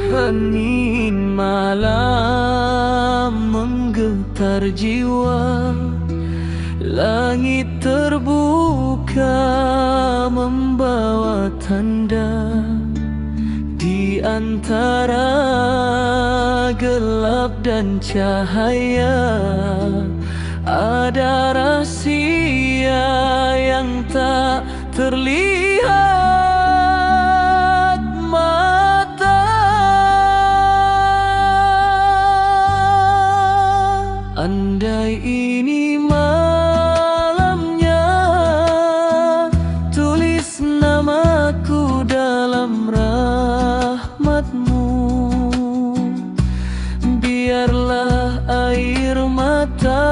Hening malam menggetar jiwa, langit terbuka membawa tanda. Di antara gelap dan cahaya ada rahasia yang tak terlihat mata. Andai ini malamnya, tulis namaku dalam rahmatmu. Biarlah air mata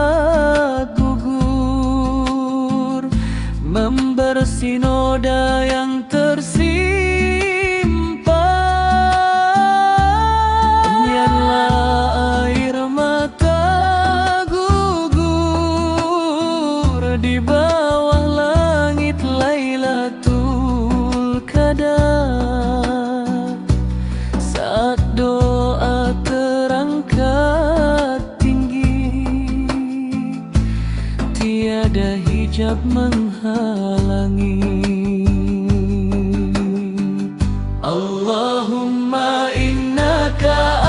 gugur membersih noda yang tersimpan. Biarlah air mata di bawah langit Lailatul Qadar, saat doa terangkat tinggi, tiada hijab menghalangi. Allahumma innaka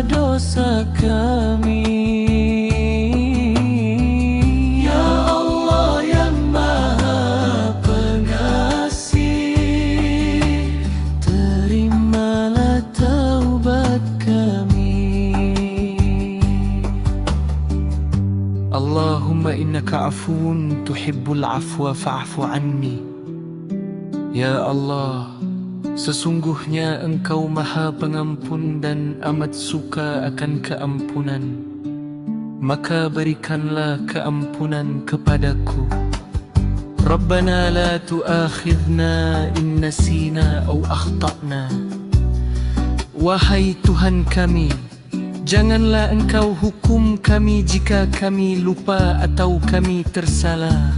dosa kami. Ya Allah yang Maha Pengasih, terimalah taubat kami. Allahumma innaka afuun tuhibbul afwa fa'fu anni. Ya Allah, sesungguhnya Engkau Maha Pengampun dan amat suka akan keampunan, maka berikanlah keampunan kepadaku. Rabbana la tu'akhidna in nasina aw akhta'na. Wahai Tuhan kami, janganlah Engkau hukum kami jika kami lupa atau kami tersalah.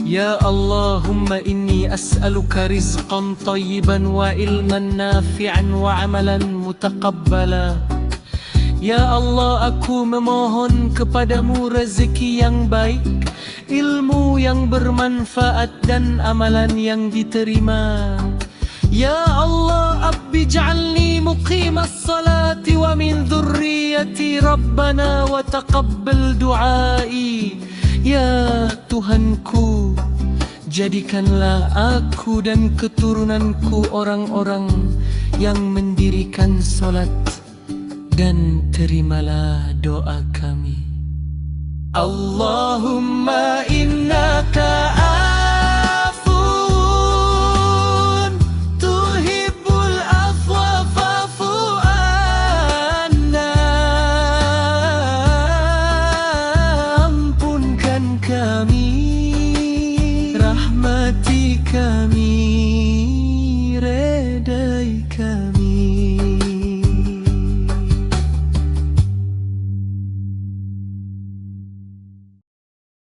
Ya Allahumma inni as'aluka rizqan tayyiban wa ilman nafi'an wa amalan mutaqabbala. Ya Allah, aku memohon kepadamu rezeki yang baik, ilmu yang bermanfaat dan amalan yang diterima. Ya Allah, Rabbi ja'alni muqimas salati wa min dhurriyyati Rabbana wa taqabbal du'ai. Ya Tuhanku, jadikanlah aku dan keturunanku orang-orang yang mendirikan salat, dan terimalah doa kami. Allahumma innaka afuun tuhibbul afwa fa'fu anna. Ampunkan kami, rahmati kami.